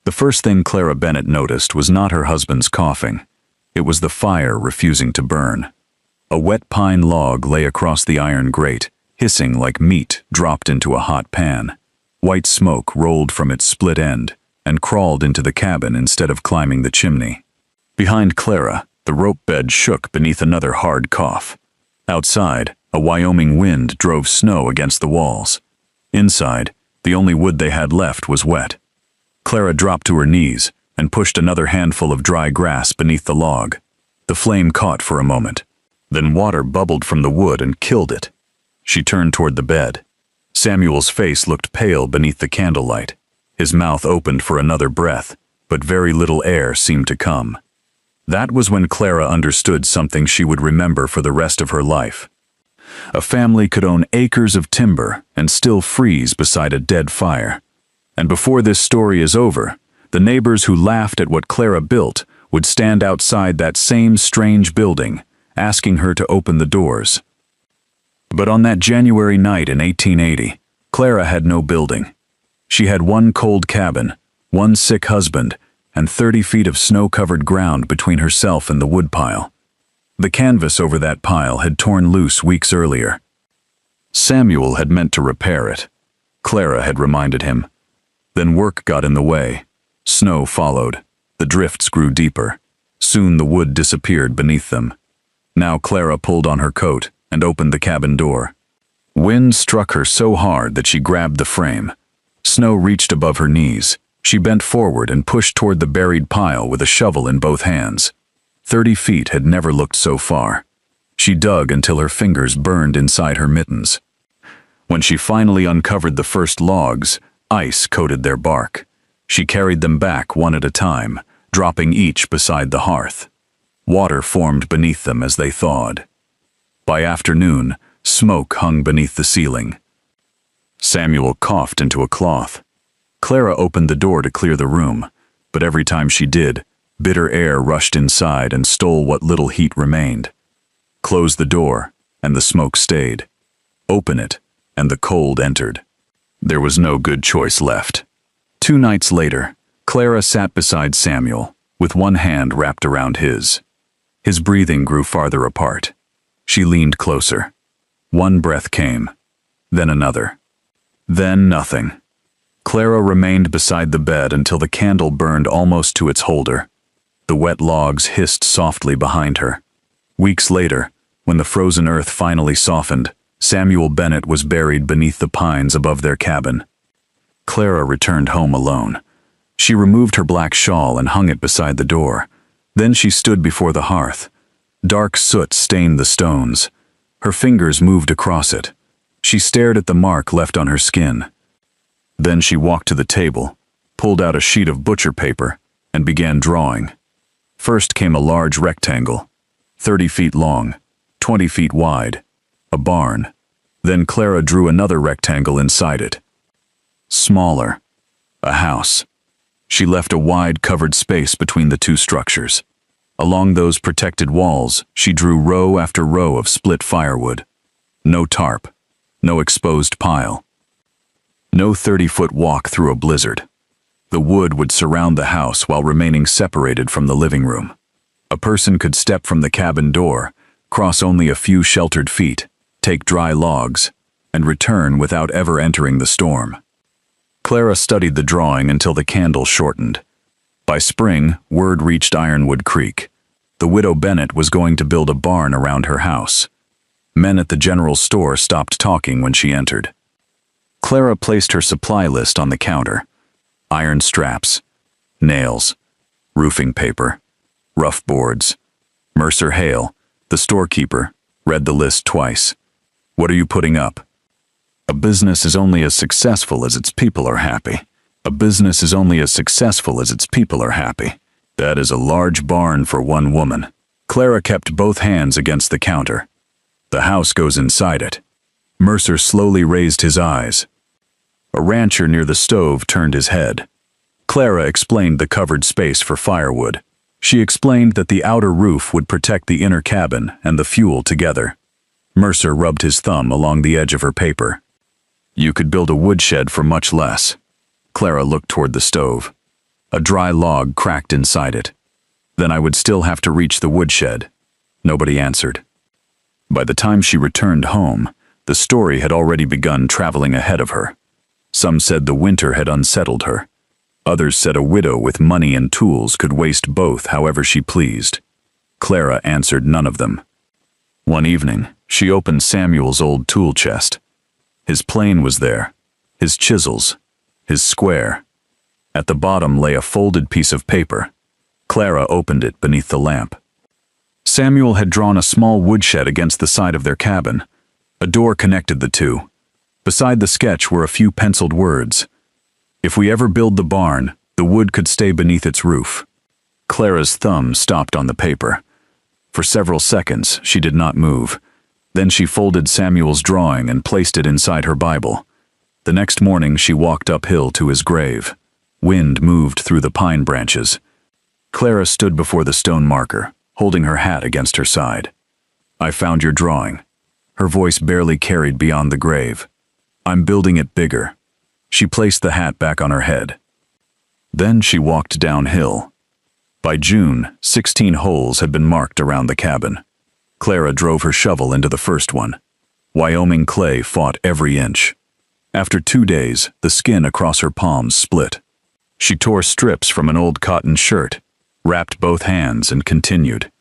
The first thing Clara Bennett noticed was not her husband's coughing. It was the fire refusing to burn. A wet pine log lay across the iron grate, hissing like meat dropped into a hot pan. White smoke rolled from its split end and crawled into the cabin instead of climbing the chimney. Behind Clara, the rope bed shook beneath another hard cough. Outside, a Wyoming wind drove snow against the walls. Inside, the only wood they had left was wet. Clara dropped to her knees and pushed another handful of dry grass beneath the log. The flame caught for a moment. Then water bubbled from the wood and killed it. She turned toward the bed. Samuel's face looked pale beneath the candlelight. His mouth opened for another breath, but very little air seemed to come. That was when Clara understood something she would remember for the rest of her life. A family could own acres of timber and still freeze beside a dead fire. And before this story is over, the neighbors who laughed at what Clara built would stand outside that same strange building, asking her to open the doors. But on that January night in 1880, Clara had no building. She had one cold cabin, one sick husband, and 30 feet of snow-covered ground between herself and the woodpile. The canvas over that pile had torn loose weeks earlier. Samuel had meant to repair it. Clara had reminded him. Then work got in the way. Snow followed. The drifts grew deeper. Soon the wood disappeared beneath them. Now Clara pulled on her coat and opened the cabin door. Wind struck her so hard that she grabbed the frame. Snow reached above her knees. She bent forward and pushed toward the buried pile with a shovel in both hands. 30 feet had never looked so far. She dug until her fingers burned inside her mittens. When she finally uncovered the first logs, ice coated their bark. She carried them back one at a time, dropping each beside the hearth. Water formed beneath them as they thawed. By afternoon, smoke hung beneath the ceiling. Samuel coughed into a cloth. Clara opened the door to clear the room, but every time she did, bitter air rushed inside and stole what little heat remained. Close the door, and the smoke stayed. Open it, and the cold entered. There was no good choice left. 2 nights later, Clara sat beside Samuel, with one hand wrapped around his. His breathing grew farther apart. She leaned closer. One breath came, then another. Then nothing. Clara remained beside the bed until the candle burned almost to its holder. The wet logs hissed softly behind her. Weeks later, when the frozen earth finally softened, Samuel Bennett was buried beneath the pines above their cabin. Clara returned home alone. She removed her black shawl and hung it beside the door. Then she stood before the hearth. Dark soot stained the stones. Her fingers moved across it. She stared at the mark left on her skin. Then she walked to the table, pulled out a sheet of butcher paper, and began drawing. First came a large rectangle, 30 feet long, 20 feet wide, a barn. Then Clara drew another rectangle inside it. Smaller, a house. She left a wide covered space between the two structures. Along those protected walls, she drew row after row of split firewood. No tarp, no exposed pile. No 30-foot walk through a blizzard. The wood would surround the house while remaining separated from the living room. A person could step from the cabin door, cross only a few sheltered feet, take dry logs, and return without ever entering the storm. Clara studied the drawing until the candle shortened. By spring, word reached Ironwood Creek. The widow Bennett was going to build a barn around her house. Men at the general store stopped talking when she entered. Clara placed her supply list on the counter. Iron straps, nails, roofing paper, rough boards. Mercer Hale, the storekeeper, read the list twice. "What are you putting up?" "A business is only as successful as its people are happy. A business is only as successful as its people are happy. That is a large barn for one woman." Clara kept both hands against the counter. "The house goes inside it." Mercer slowly raised his eyes. A rancher near the stove turned his head. Clara explained the covered space for firewood. She explained that the outer roof would protect the inner cabin and the fuel together. Mercer rubbed his thumb along the edge of her paper. "You could build a woodshed for much less." Clara looked toward the stove. A dry log cracked inside it. Then I would still have to reach the woodshed. Nobody answered. By the time she returned home, the story had already begun traveling ahead of her. Some said the winter had unsettled her. Others said a widow with money and tools could waste both however she pleased. Clara answered none of them. One evening, she opened Samuel's old tool chest. His plane was there, his chisels, his square. At the bottom lay a folded piece of paper. Clara opened it beneath the lamp. Samuel had drawn a small woodshed against the side of their cabin. A door connected the two. Beside the sketch were a few penciled words. If we ever build the barn, the wood could stay beneath its roof. Clara's thumb stopped on the paper. For several seconds, she did not move. Then she folded Samuel's drawing and placed it inside her Bible. The next morning, she walked uphill to his grave. Wind moved through the pine branches. Clara stood before the stone marker, holding her hat against her side. "I found your drawing." Her voice barely carried beyond the grave. "I'm building it bigger." She placed the hat back on her head. Then she walked downhill. By June, 16 holes had been marked around the cabin. Clara drove her shovel into the first one. Wyoming clay fought every inch. After 2 days, the skin across her palms split. She tore strips from an old cotton shirt, wrapped both hands, and continued.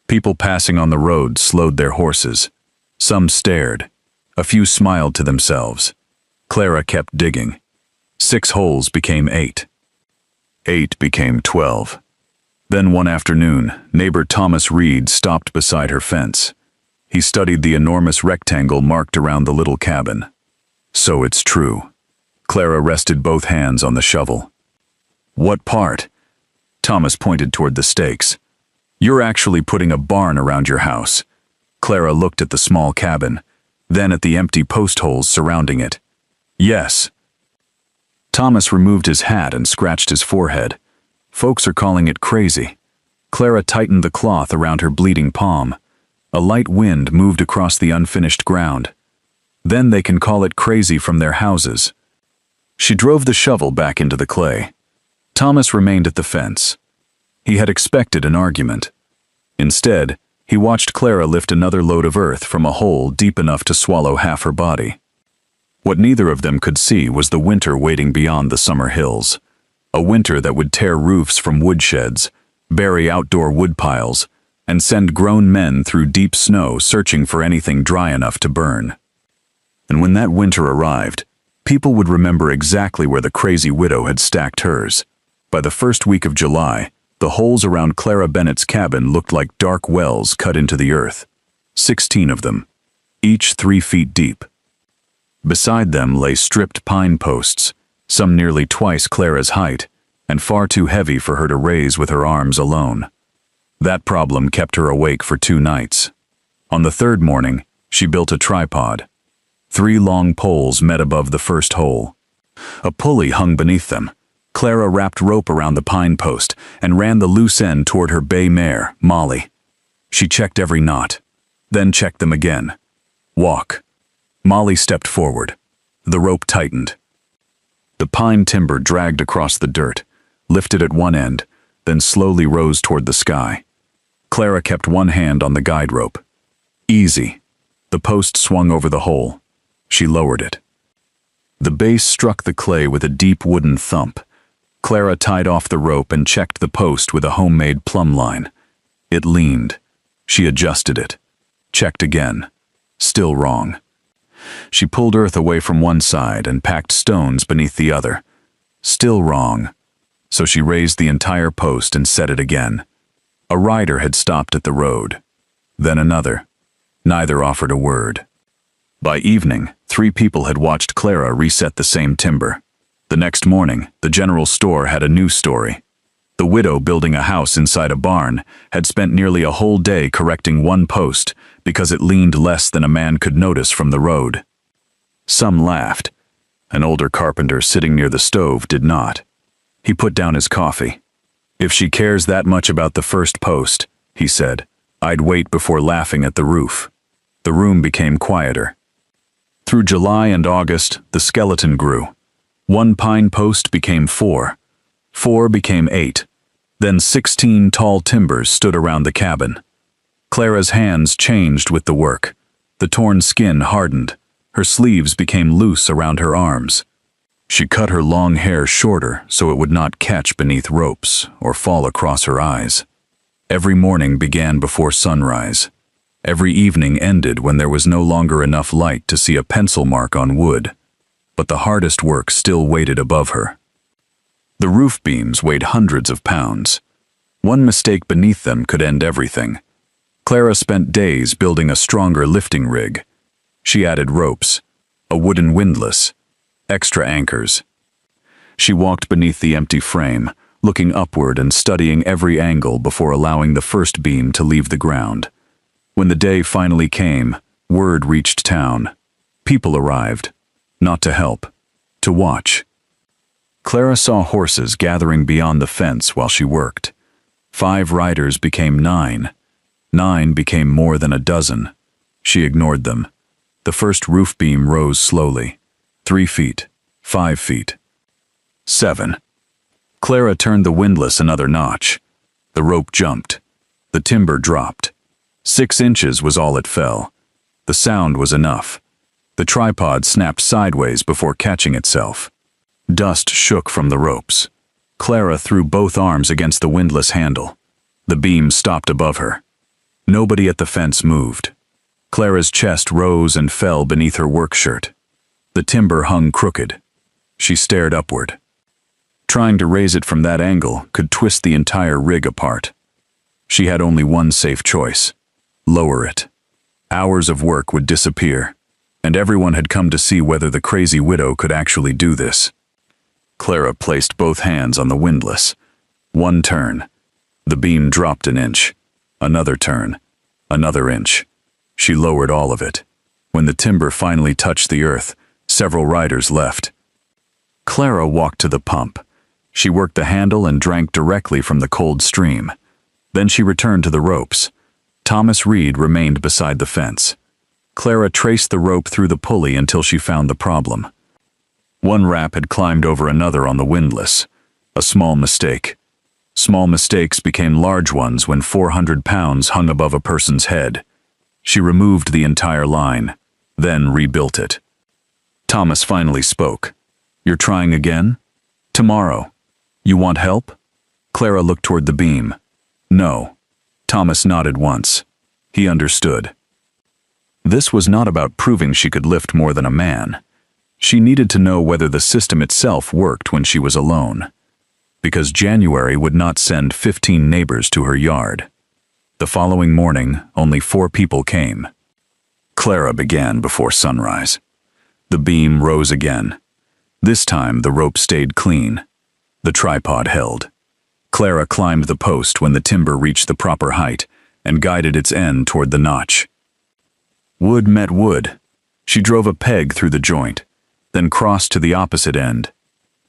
People passing on the road slowed their horses. Some stared. A few smiled to themselves. Clara kept digging. 6 holes became 8. 8 became 12. Then one afternoon, neighbor Thomas Reed stopped beside her fence. He studied the enormous rectangle marked around the little cabin. "So it's true." Clara rested both hands on the shovel. "What part?" Thomas pointed toward the stakes. "You're actually putting a barn around your house." Clara looked at the small cabin, then at the empty post holes surrounding it. "Yes." Thomas removed his hat and scratched his forehead. "Folks are calling it crazy." Clara tightened the cloth around her bleeding palm. A light wind moved across the unfinished ground. "Then they can call it crazy from their houses." She drove the shovel back into the clay. Thomas remained at the fence. He had expected an argument. Instead, he watched Clara lift another load of earth from a hole deep enough to swallow half her body. What neither of them could see was the winter waiting beyond the summer hills. A winter that would tear roofs from woodsheds, bury outdoor woodpiles, and send grown men through deep snow searching for anything dry enough to burn. And when that winter arrived, people would remember exactly where the crazy widow had stacked hers. By the first week of July, the holes around Clara Bennett's cabin looked like dark wells cut into the earth. 16 of them, each 3 feet deep. Beside them lay stripped pine posts, some nearly twice Clara's height, and far too heavy for her to raise with her arms alone. That problem kept her awake for 2 nights. On the 3rd morning, she built a tripod. 3 long poles met above the first hole. A pulley hung beneath them. Clara wrapped rope around the pine post and ran the loose end toward her bay mare, Molly. She checked every knot, then checked them again. "Walk." Molly stepped forward. The rope tightened. The pine timber dragged across the dirt, lifted at one end, then slowly rose toward the sky. Clara kept one hand on the guide rope. "Easy." The post swung over the hole. She lowered it. The base struck the clay with a deep wooden thump. Clara tied off the rope and checked the post with a homemade plumb line. It leaned. She adjusted it. Checked again. Still wrong. She pulled earth away from one side and packed stones beneath the other. Still wrong. So she raised the entire post and set it again. A rider had stopped at the road. Then another. Neither offered a word. By evening, 3 people had watched Clara reset the same timber. The next morning, the general store had a new story. The widow building a house inside a barn had spent nearly a whole day correcting one post because it leaned less than a man could notice from the road. Some laughed. An older carpenter sitting near the stove did not. He put down his coffee. "If she cares that much about the first post," he said, "I'd wait before laughing at the roof." The room became quieter. Through July and August, the skeleton grew. 1 pine post became 4. 4 became 8. Then 16 tall timbers stood around the cabin. Clara's hands changed with the work. The torn skin hardened. Her sleeves became loose around her arms. She cut her long hair shorter so it would not catch beneath ropes or fall across her eyes. Every morning began before sunrise. Every evening ended when there was no longer enough light to see a pencil mark on wood. But the hardest work still waited above her. The roof beams weighed hundreds of pounds. One mistake beneath them could end everything. Clara spent days building a stronger lifting rig. She added ropes, a wooden windlass, extra anchors. She walked beneath the empty frame, looking upward and studying every angle before allowing the first beam to leave the ground. When the day finally came, word reached town. People arrived, not to help, to watch. Clara saw horses gathering beyond the fence while she worked. 5 riders became 9. 9 became more than a dozen. She ignored them. The first roof beam rose slowly. 3 feet, 5 feet, 7. Clara turned the windlass another notch. The rope jumped. The timber dropped. 6 inches was all it fell. The sound was enough. The tripod snapped sideways before catching itself. Dust shook from the ropes. Clara threw both arms against the windlass handle. The beam stopped above her. Nobody at the fence moved. Clara's chest rose and fell beneath her work shirt. The timber hung crooked. She stared upward. Trying to raise it from that angle could twist the entire rig apart. She had only one safe choice: lower it. Hours of work would disappear, and everyone had come to see whether the crazy widow could actually do this. Clara placed both hands on the windlass. One turn. The beam dropped an inch. Another turn. Another inch. She lowered all of it. When the timber finally touched the earth, several riders left. Clara walked to the pump. She worked the handle and drank directly from the cold stream. Then she returned to the ropes. Thomas Reed remained beside the fence. Clara traced the rope through the pulley until she found the problem. One wrap had climbed over another on the windlass. A small mistake. Small mistakes became large ones when 400 pounds hung above a person's head. She removed the entire line, then rebuilt it. Thomas finally spoke. "You're trying again? Tomorrow. You want help?" Clara looked toward the beam. "No." Thomas nodded once. He understood. This was not about proving she could lift more than a man. She needed to know whether the system itself worked when she was alone. Because January would not send 15 neighbors to her yard. The following morning, only 4 people came. Clara began before sunrise. The beam rose again. This time the rope stayed clean. The tripod held. Clara climbed the post when the timber reached the proper height and guided its end toward the notch. Wood met wood. She drove a peg through the joint, then crossed to the opposite end.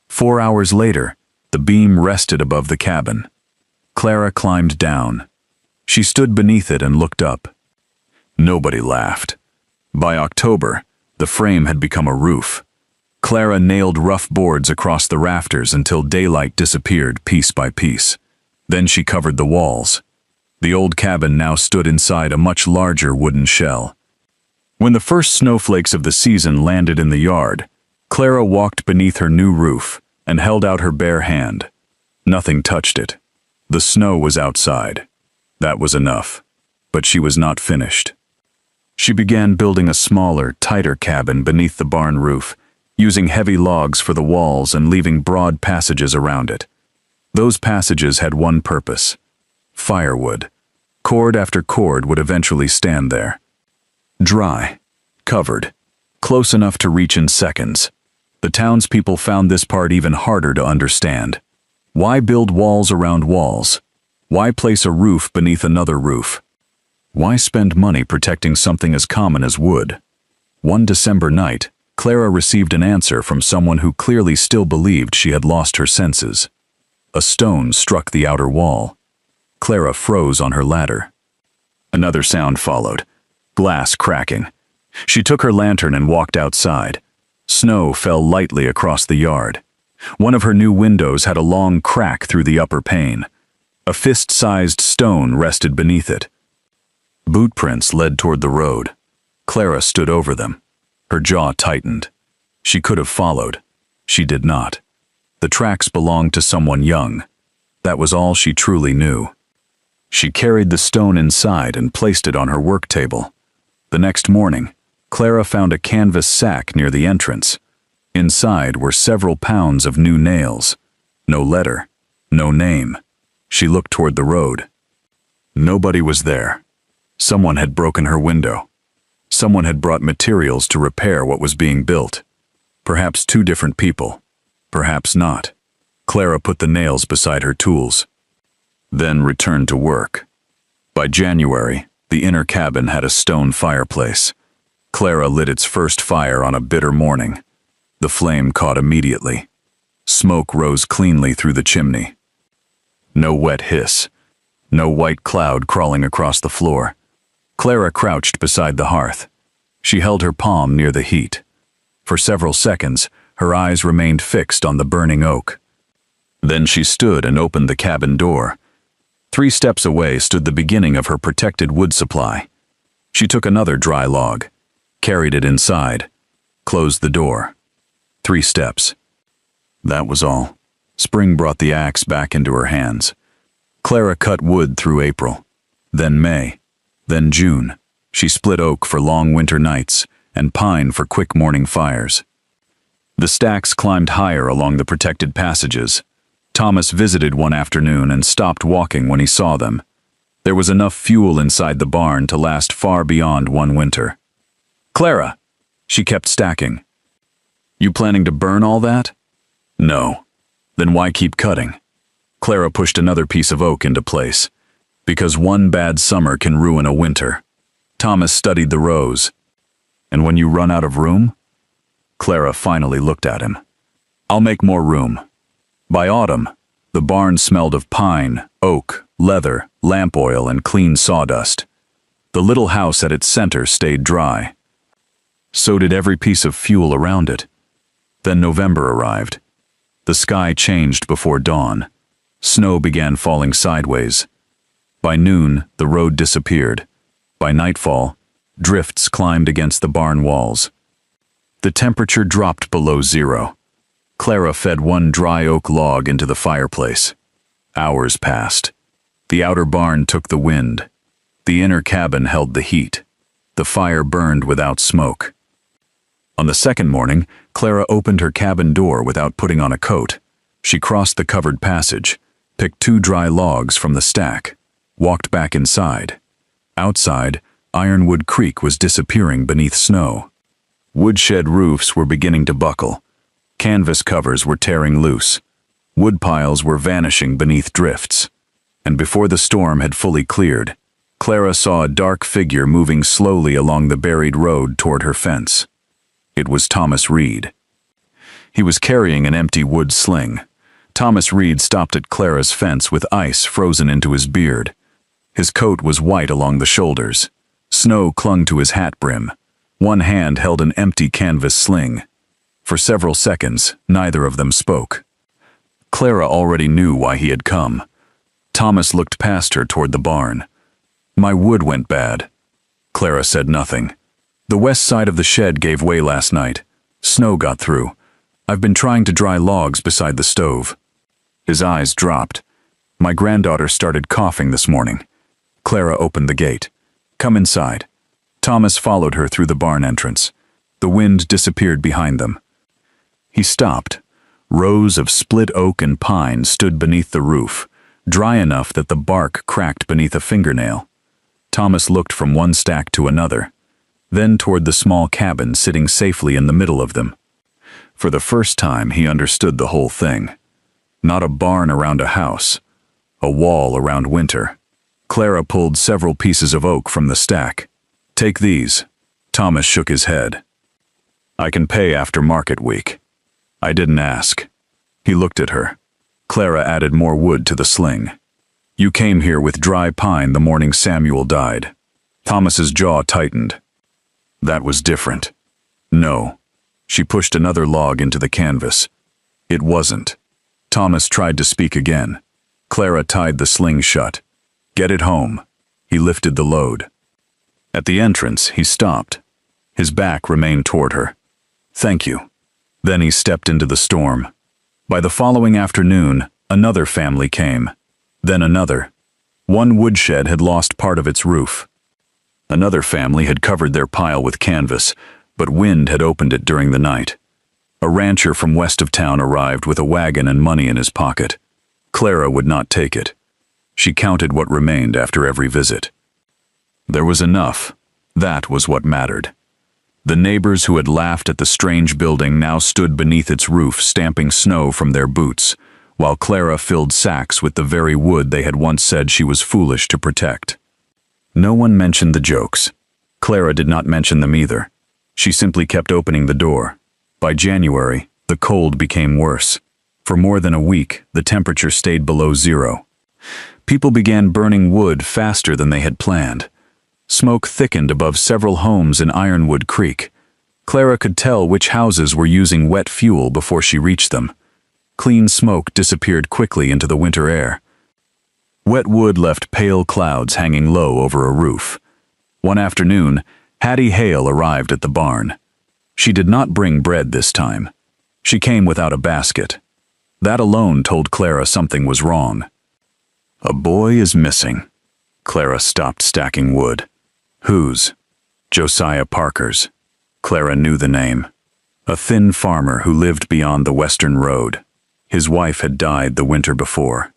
4 hours later, the beam rested above the cabin. Clara climbed down. She stood beneath it and looked up. Nobody laughed. By October, the frame had become a roof. Clara nailed rough boards across the rafters until daylight disappeared piece by piece. Then she covered the walls. The old cabin now stood inside a much larger wooden shell. When the first snowflakes of the season landed in the yard, Clara walked beneath her new roof and held out her bare hand. Nothing touched it. The snow was outside. That was enough. But she was not finished. She began building a smaller, tighter cabin beneath the barn roof, using heavy logs for the walls and leaving broad passages around it. Those passages had one purpose: firewood. Cord after cord would eventually stand there. Dry, covered, close enough to reach in seconds. The townspeople found this part even harder to understand. Why build walls around walls? Why place a roof beneath another roof? Why spend money protecting something as common as wood? One December night, Clara received an answer from someone who clearly still believed she had lost her senses. A stone struck the outer wall. Clara froze on her ladder. Another sound followed, glass cracking. She took her lantern and walked outside. Snow fell lightly across the yard. One of her new windows had a long crack through the upper pane. A fist-sized stone rested beneath it. Boot prints led toward the road. Clara stood over them. Her jaw tightened. She could have followed. She did not. The tracks belonged to someone young. That was all she truly knew. She carried the stone inside and placed it on her work table. The next morning, Clara found a canvas sack near the entrance. Inside were several pounds of new nails. No letter, no name. She looked toward the road. Nobody was there. Someone had broken her window. Someone had brought materials to repair what was being built. Perhaps two different people. Perhaps not. Clara put the nails beside her tools, then returned to work. By January, the inner cabin had a stone fireplace. Clara lit its first fire on a bitter morning. The flame caught immediately. Smoke rose cleanly through the chimney. No wet hiss. No white cloud crawling across the floor. Clara crouched beside the hearth. She held her palm near the heat. For several seconds, her eyes remained fixed on the burning oak. Then she stood and opened the cabin door. 3 steps away stood the beginning of her protected wood supply. She took another dry log, carried it inside, closed the door. 3 steps. That was all. Spring brought the axe back into her hands. Clara cut wood through April, then May, then June. She split oak for long winter nights and pine for quick morning fires. The stacks climbed higher along the protected passages. Thomas visited one afternoon and stopped walking when he saw them. There was enough fuel inside the barn to last far beyond one winter. "Clara," she kept stacking. "You planning to burn all that?" "No." "Then why keep cutting?" Clara pushed another piece of oak into place. "Because one bad summer can ruin a winter." Thomas studied the rows. "And when you run out of room?" Clara finally looked at him. "I'll make more room." By autumn, the barn smelled of pine, oak, leather, lamp oil, and clean sawdust. The little house at its center stayed dry. So did every piece of fuel around it. Then November arrived. The sky changed before dawn. Snow began falling sideways. By noon, the road disappeared. By nightfall, drifts climbed against the barn walls. The temperature dropped below 0. Clara fed one dry oak log into the fireplace. Hours passed. The outer barn took the wind. The inner cabin held the heat. The fire burned without smoke. On the second morning, Clara opened her cabin door without putting on a coat. She crossed the covered passage, picked 2 dry logs from the stack, walked back inside. Outside, Ironwood Creek was disappearing beneath snow. Woodshed roofs were beginning to buckle. Canvas covers were tearing loose. Woodpiles were vanishing beneath drifts. And before the storm had fully cleared, Clara saw a dark figure moving slowly along the buried road toward her fence. It was Thomas Reed. He was carrying an empty wood sling. Thomas Reed stopped at Clara's fence with ice frozen into his beard. His coat was white along the shoulders. Snow clung to his hat brim. One hand held an empty canvas sling. For several seconds, neither of them spoke. Clara already knew why he had come. Thomas looked past her toward the barn. "My wood went bad." Clara said nothing. "The west side of the shed gave way last night. Snow got through. I've been trying to dry logs beside the stove." His eyes dropped. "My granddaughter started coughing this morning." Clara opened the gate. "Come inside." Thomas followed her through the barn entrance. The wind disappeared behind them. He stopped. Rows of split oak and pine stood beneath the roof, dry enough that the bark cracked beneath a fingernail. Thomas looked from one stack to another, then toward the small cabin sitting safely in the middle of them. For the first time, he understood the whole thing. Not a barn around a house, a wall around winter. Clara pulled several pieces of oak from the stack. "Take these." Thomas shook his head. "I can pay after market week." "I didn't ask." He looked at her. Clara added more wood to the sling. "You came here with dry pine the morning Samuel died." Thomas's jaw tightened. "That was different." "No." She pushed another log into the canvas. It wasn't. Thomas tried to speak again. Clara tied the sling shut. "Get it home." He lifted the load. At the entrance, he stopped. His back remained toward her. "Thank you." Then he stepped into the storm. By the following afternoon, another family came. Then another. One woodshed had lost part of its roof. Another family had covered their pile with canvas, but wind had opened it during the night. A rancher from west of town arrived with a wagon and money in his pocket. Clara would not take it. She counted what remained after every visit. There was enough. That was what mattered. The neighbors who had laughed at the strange building now stood beneath its roof, stamping snow from their boots, while Clara filled sacks with the very wood they had once said she was foolish to protect. No one mentioned the jokes. Clara did not mention them either. She simply kept opening the door. By January, the cold became worse. For more than a week, the temperature stayed below zero. People began burning wood faster than they had planned. Smoke thickened above several homes in Ironwood Creek. Clara could tell which houses were using wet fuel before she reached them. Clean smoke disappeared quickly into the winter air. Wet wood left pale clouds hanging low over a roof. One afternoon, Hattie Hale arrived at the barn. She did not bring bread this time. She came without a basket. That alone told Clara something was wrong. "A boy is missing." Clara stopped stacking wood. "Whose?" "Josiah Parker's." Clara knew the name. A thin farmer who lived beyond the western road. His wife had died the winter before.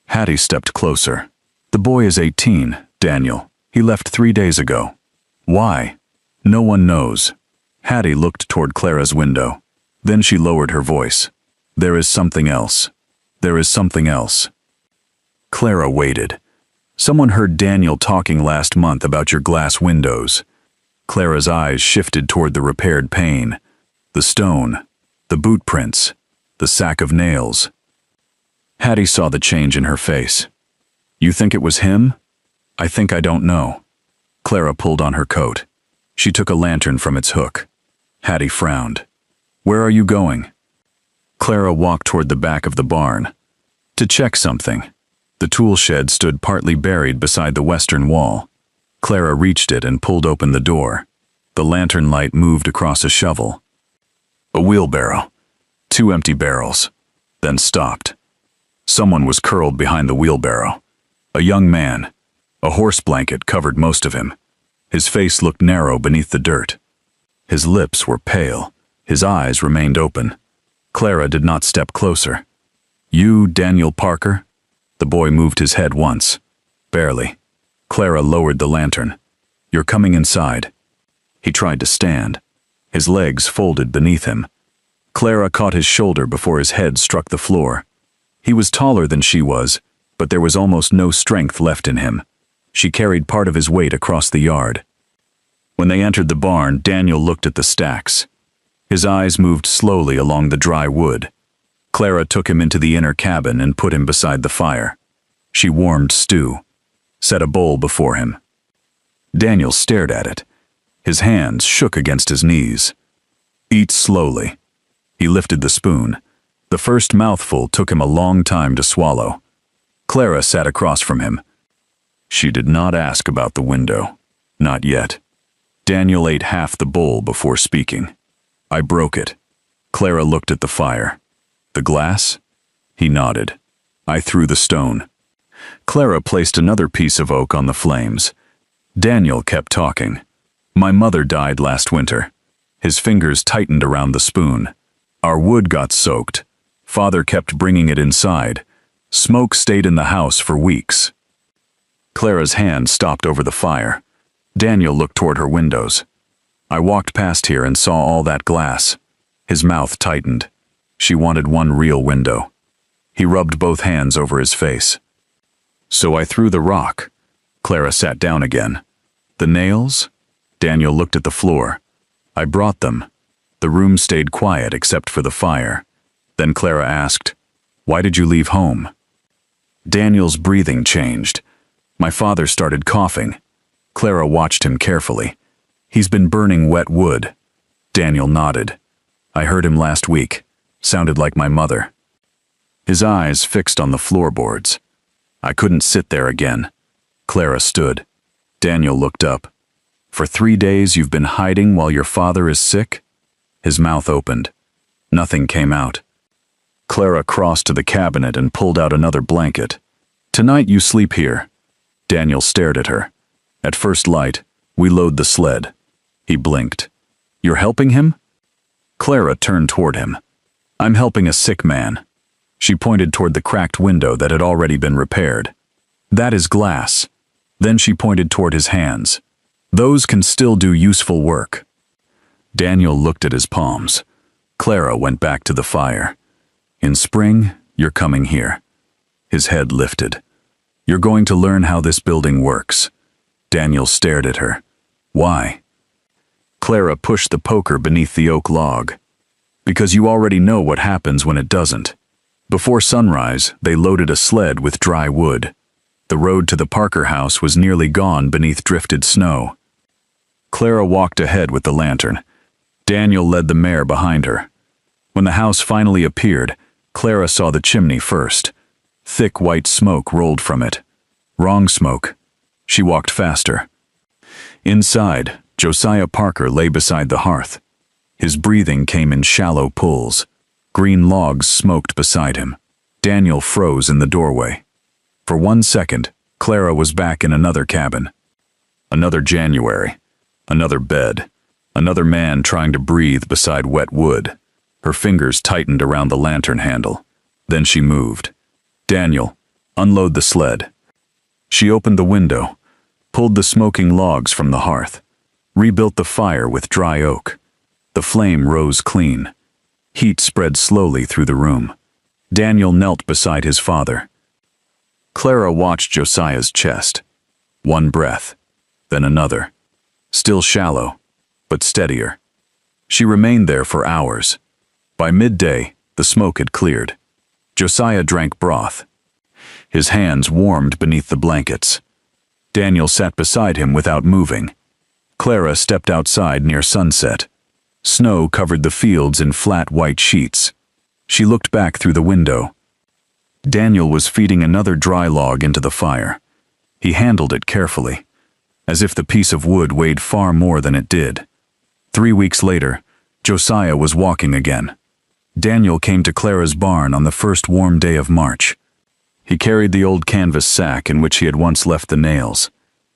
Hattie stepped closer. "The boy is 18, Daniel. He left 3 days ago." "Why?" "No one knows." Hattie looked toward Clara's window. Then she lowered her voice. "There is something else. There is something else." Clara waited. "Someone heard Daniel talking last month about your glass windows." Clara's eyes shifted toward the repaired pane, the stone, the boot prints, the sack of nails. Hattie saw the change in her face. "You think it was him?" "I think I don't know." Clara pulled on her coat. She took a lantern from its hook. Hattie frowned. "Where are you going?" Clara walked toward the back of the barn. "To check something." The tool shed stood partly buried beside the western wall. Clara reached it and pulled open the door. The lantern light moved across a shovel. A wheelbarrow. 2 empty barrels. Then stopped. Someone was curled behind the wheelbarrow. A young man. A horse blanket covered most of him. His face looked narrow beneath the dirt. His lips were pale. His eyes remained open. Clara did not step closer. "You, Daniel Parker?" The boy moved his head once. Barely. Clara lowered the lantern. "You're coming inside." He tried to stand. His legs folded beneath him. Clara caught his shoulder before his head struck the floor. He was taller than she was, but there was almost no strength left in him. She carried part of his weight across the yard. When they entered the barn, Daniel looked at the stacks. His eyes moved slowly along the dry wood. Clara took him into the inner cabin and put him beside the fire. She warmed stew, set a bowl before him. Daniel stared at it. His hands shook against his knees. "Eat slowly." He lifted the spoon. The first mouthful took him a long time to swallow. Clara sat across from him. She did not ask about the window. Not yet. Daniel ate half the bowl before speaking. "I broke it." Clara looked at the fire. "The glass?" He nodded. "I threw the stone." Clara placed another piece of oak on the flames. Daniel kept talking. "My mother died last winter." His fingers tightened around the spoon. "Our wood got soaked. Father kept bringing it inside. Smoke stayed in the house for weeks." Clara's hand stopped over the fire. Daniel looked toward her windows. "I walked past here and saw all that glass." His mouth tightened. She wanted one real window. He rubbed both hands over his face. "So I threw the rock." Clara sat down again. "The nails?" Daniel looked at the floor. "I brought them." The room stayed quiet except for the fire. Then Clara asked, "Why did you leave home?" Daniel's breathing changed. "My father started coughing." Clara watched him carefully. "He's been burning wet wood." Daniel nodded. "I heard him last week." sounded like my mother. His eyes fixed on the floorboards. I couldn't sit there again. Clara stood. Daniel looked up. For 3 days you've been hiding while your father is sick? His mouth opened. Nothing came out. Clara crossed to the cabinet and pulled out another blanket. Tonight you sleep here. Daniel stared at her. At first light, we load the sled. He blinked. You're helping him? Clara turned toward him. I'm helping a sick man. She pointed toward the cracked window that had already been repaired. That is glass. Then she pointed toward his hands. Those can still do useful work. Daniel looked at his palms. Clara went back to the fire. In spring, you're coming here. His head lifted. You're going to learn how this building works. Daniel stared at her. Why? Clara pushed the poker beneath the oak log. Because you already know what happens when it doesn't. Before sunrise, they loaded a sled with dry wood. The road to the Parker house was nearly gone beneath drifted snow. Clara walked ahead with the lantern. Daniel led the mare behind her. When the house finally appeared, Clara saw the chimney first. Thick white smoke rolled from it. Wrong smoke. She walked faster. Inside, Josiah Parker lay beside the hearth. His breathing came in shallow pulls. Green logs smoked beside him. Daniel froze in the doorway. For 1 second, Clara was back in another cabin. Another January. Another bed. Another man trying to breathe beside wet wood. Her fingers tightened around the lantern handle. Then she moved. Daniel, unload the sled. She opened the window, pulled the smoking logs from the hearth, rebuilt the fire with dry oak. The flame rose clean. Heat spread slowly through the room. Daniel knelt beside his father. Clara watched Josiah's chest. One breath, then another. Still shallow, but steadier. She remained there for hours. By midday, the smoke had cleared. Josiah drank broth. His hands warmed beneath the blankets. Daniel sat beside him without moving. Clara stepped outside near sunset. Snow covered the fields in flat white sheets. She looked back through the window. Daniel was feeding another dry log into the fire. He handled it carefully, as if the piece of wood weighed far more than it did. 3 weeks later, Josiah was walking again. Daniel came to Clara's barn on the first warm day of March. He carried the old canvas sack in which he had once left the nails.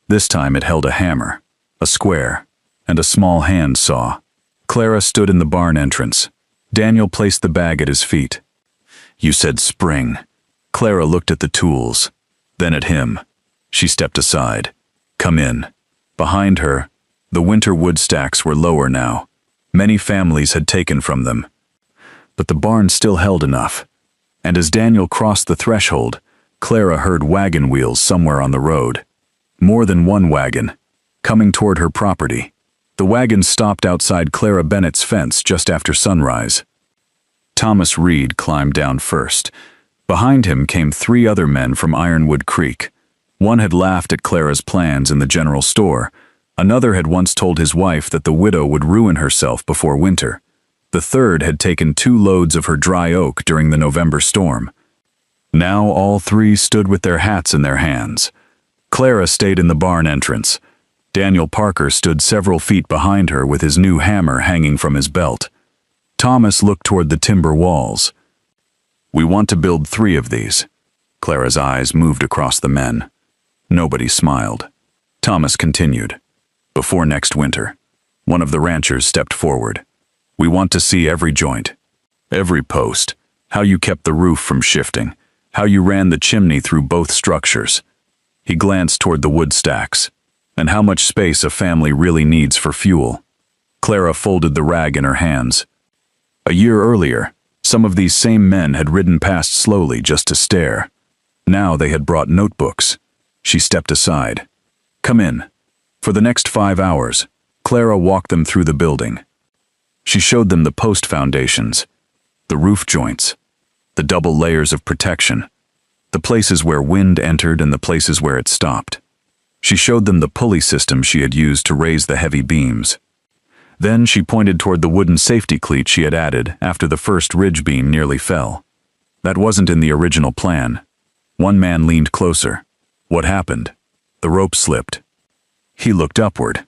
This time it held a hammer, a square, and a small hand saw. Clara stood in the barn entrance. Daniel placed the bag at his feet. You said spring. Clara looked at the tools, then at him. She stepped aside. Come in. Behind her, the winter wood stacks were lower now. Many families had taken from them. But the barn still held enough. And as Daniel crossed the threshold, Clara heard wagon wheels somewhere on the road. More than one wagon, coming toward her property. The wagon stopped outside Clara Bennett's fence just after sunrise. Thomas Reed climbed down first. Behind him came 3 other men from Ironwood Creek. One had laughed at Clara's plans in the general store. Another had once told his wife that the widow would ruin herself before winter. The third had taken 2 loads of her dry oak during the November storm. Now all 3 stood with their hats in their hands. Clara stayed in the barn entrance. Daniel Parker stood several feet behind her with his new hammer hanging from his belt. Thomas looked toward the timber walls. We want to build 3 of these. Clara's eyes moved across the men. Nobody smiled. Thomas continued. Before next winter. One of the ranchers stepped forward. We want to see every joint, every post, how you kept the roof from shifting, how you ran the chimney through both structures. He glanced toward the wood stacks, and how much space a family really needs for fuel. Clara folded the rag in her hands. A year earlier, some of these same men had ridden past slowly just to stare. Now they had brought notebooks. She stepped aside. Come in. For the next 5 hours, Clara walked them through the building. She showed them the post foundations, the roof joints, the double layers of protection, the places where wind entered and the places where it stopped. She showed them the pulley system she had used to raise the heavy beams. Then she pointed toward the wooden safety cleat she had added after the first ridge beam nearly fell. That wasn't in the original plan. One man leaned closer. What happened? The rope slipped. He looked upward.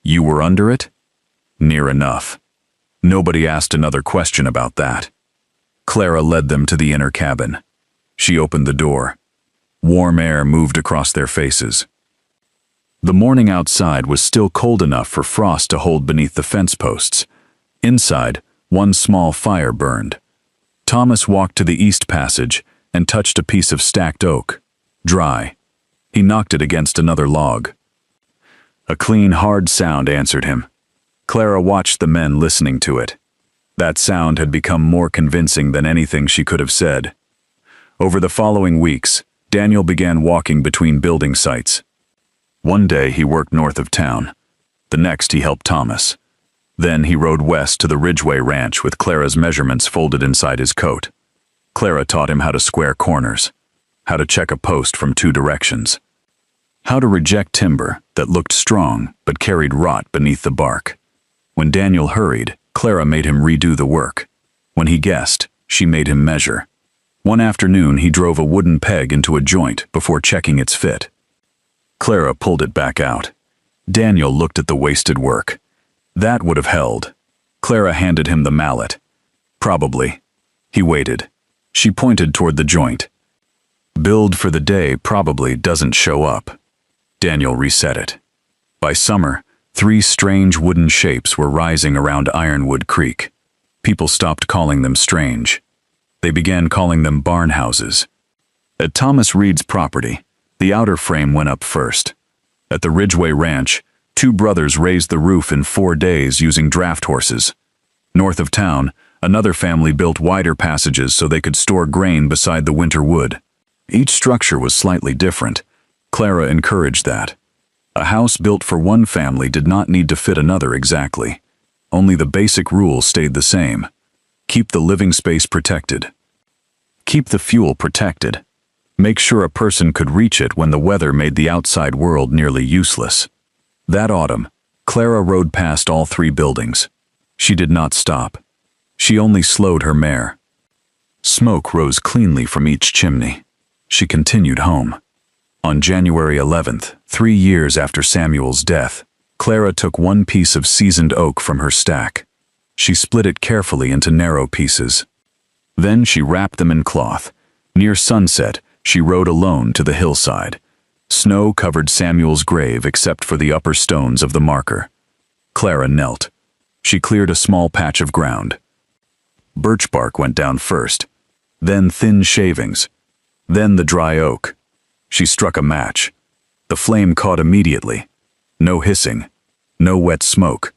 You were under it? Near enough. Nobody asked another question about that. Clara led them to the inner cabin. She opened the door. Warm air moved across their faces. The morning outside was still cold enough for frost to hold beneath the fence posts. Inside, one small fire burned. Thomas walked to the east passage and touched a piece of stacked oak. Dry. He knocked it against another log. A clean, hard sound answered him. Clara watched the men listening to it. That sound had become more convincing than anything she could have said. Over the following weeks, Daniel began walking between building sites. One day he worked north of town. The next he helped Thomas. Then he rode west to the Ridgeway Ranch with Clara's measurements folded inside his coat. Clara taught him how to square corners, how to check a post from 2 directions, how to reject timber that looked strong but carried rot beneath the bark. When Daniel hurried, Clara made him redo the work. When he guessed, she made him measure. One afternoon he drove a wooden peg into a joint before checking its fit. Clara pulled it back out. Daniel looked at the wasted work. That would have held. Clara handed him the mallet. Probably. He waited. She pointed toward the joint. Build for the day probably doesn't show up. Daniel reset it. By summer, 3 strange wooden shapes were rising around Ironwood Creek. People stopped calling them strange. They began calling them barn houses. At Thomas Reed's property, the outer frame went up first. At the Ridgeway Ranch, 2 brothers raised the roof in 4 days using draft horses. North of town, another family built wider passages so they could store grain beside the winter wood. Each structure was slightly different. Clara encouraged that. A house built for one family did not need to fit another exactly. Only the basic rule stayed the same. Keep the living space protected. Keep the fuel protected. Make sure a person could reach it when the weather made the outside world nearly useless. That autumn, Clara rode past all 3 buildings. She did not stop. She only slowed her mare. Smoke rose cleanly from each chimney. She continued home. On January 11th, 3 years after Samuel's death, Clara took one piece of seasoned oak from her stack. She split it carefully into narrow pieces. Then she wrapped them in cloth. Near sunset, she rode alone to the hillside. Snow covered Samuel's grave except for the upper stones of the marker. Clara knelt. She cleared a small patch of ground. Birch bark went down first, then thin shavings, then the dry oak. She struck a match. The flame caught immediately. No hissing, no wet smoke,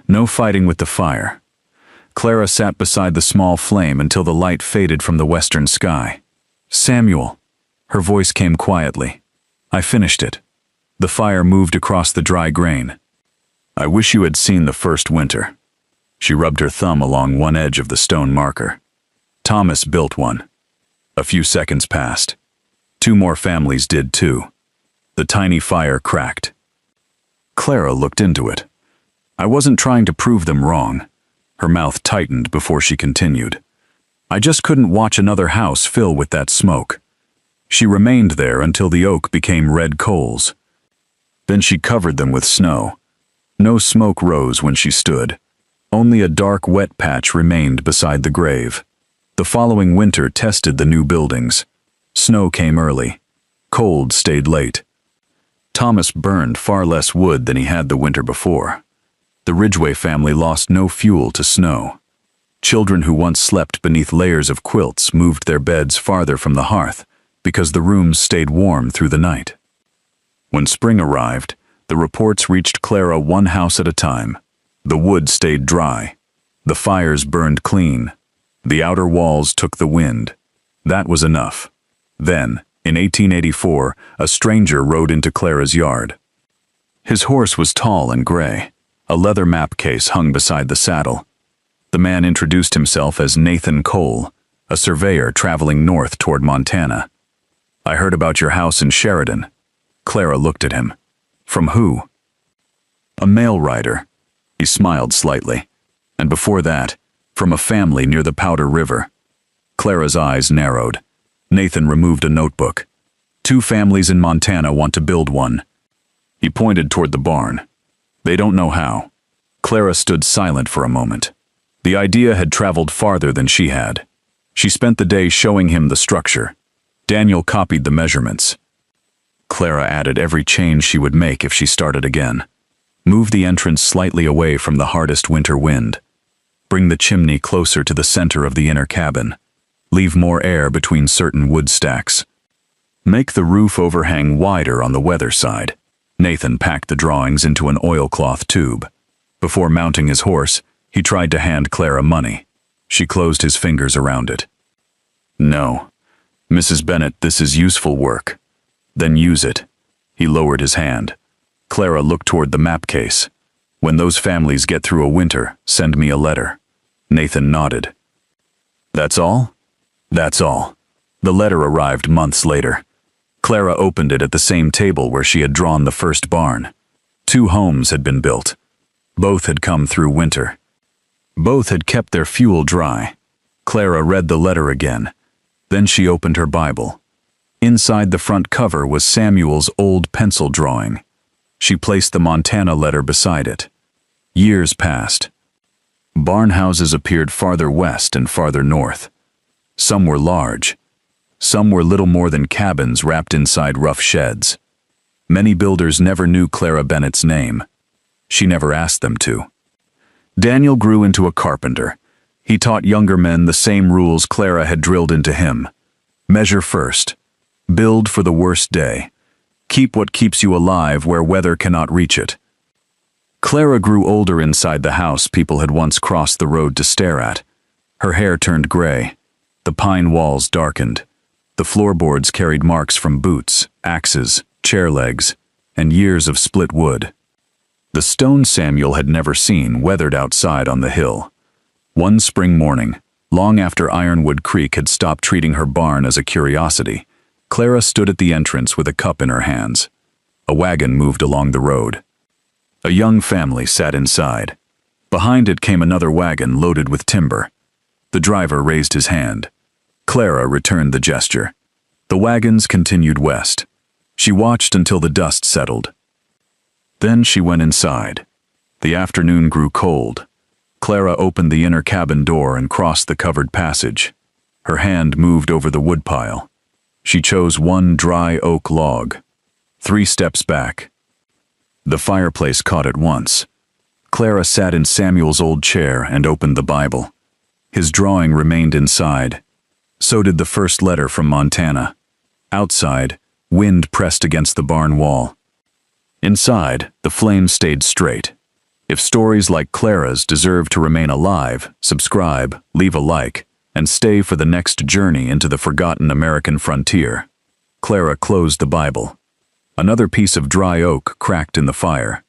no fighting with the fire. Clara sat beside the small flame until the light faded from the western sky. Samuel, her voice came quietly. I finished it. The fire moved across the dry grain. I wish you had seen the first winter. She rubbed her thumb along one edge of the stone marker. Thomas built one. A few seconds passed. 2 more families did too. The tiny fire cracked. Clara looked into it. I wasn't trying to prove them wrong. Her mouth tightened before she continued. I just couldn't watch another house fill with that smoke. She remained there until the oak became red coals. Then she covered them with snow. No smoke rose when she stood. Only a dark, wet patch remained beside the grave. The following winter tested the new buildings. Snow came early. Cold stayed late. Thomas burned far less wood than he had the winter before. The Ridgeway family lost no fuel to snow. Children who once slept beneath layers of quilts moved their beds farther from the hearth because the rooms stayed warm through the night. When spring arrived, the reports reached Clara one house at a time. The wood stayed dry. The fires burned clean. The outer walls took the wind. That was enough. Then, in 1884, a stranger rode into Clara's yard. His horse was tall and gray. A leather map case hung beside the saddle. The man introduced himself as Nathan Cole, a surveyor traveling north toward Montana. I heard about your house in Sheridan. Clara looked at him. From who? A mail rider. He smiled slightly. And before that, from a family near the Powder River. Clara's eyes narrowed. Nathan removed a notebook. 2 families in Montana want to build one. He pointed toward the barn. They don't know how. Clara stood silent for a moment. The idea had traveled farther than she had. She spent the day showing him the structure. Daniel copied the measurements. Clara added every change she would make if she started again. Move the entrance slightly away from the hardest winter wind. Bring the chimney closer to the center of the inner cabin. Leave more air between certain wood stacks. Make the roof overhang wider on the weather side. Nathan packed the drawings into an oilcloth tube. Before mounting his horse, he tried to hand Clara money. She closed his fingers around it. No. Mrs. Bennett, this is useful work. Then use it. He lowered his hand. Clara looked toward the map case. When those families get through a winter, send me a letter. Nathan nodded. That's all? That's all. The letter arrived months later. Clara opened it at the same table where she had drawn the first barn. 2 homes had been built. Both had come through winter. Both had kept their fuel dry. Clara read the letter again. Then she opened her Bible. Inside the front cover was Samuel's old pencil drawing. She placed the Montana letter beside it. Years passed. Barn houses appeared farther west and farther north. Some were large. Some were little more than cabins wrapped inside rough sheds. Many builders never knew Clara Bennett's name. She never asked them to. Daniel grew into a carpenter. He taught younger men the same rules Clara had drilled into him. Measure first. Build for the worst day. Keep what keeps you alive where weather cannot reach it. Clara grew older inside the house people had once crossed the road to stare at. Her hair turned gray. The pine walls darkened. The floorboards carried marks from boots, axes, chair legs, and years of split wood. The stone Samuel had never seen weathered outside on the hill. One spring morning, long after Ironwood Creek had stopped treating her barn as a curiosity, Clara stood at the entrance with a cup in her hands. A wagon moved along the road. A young family sat inside. Behind it came another wagon loaded with timber. The driver raised his hand. Clara returned the gesture. The wagons continued west. She watched until the dust settled. Then she went inside. The afternoon grew cold. Clara opened the inner cabin door and crossed the covered passage. Her hand moved over the woodpile. She chose one dry oak log. 3 steps back. The fireplace caught at once. Clara sat in Samuel's old chair and opened the Bible. His drawing remained inside. So did the first letter from Montana. Outside, wind pressed against the barn wall. Inside, the flames stayed straight. If stories like Clara's deserve to remain alive, subscribe, leave a like, and stay for the next journey into the forgotten American frontier. Clara closed the Bible. Another piece of dry oak cracked in the fire.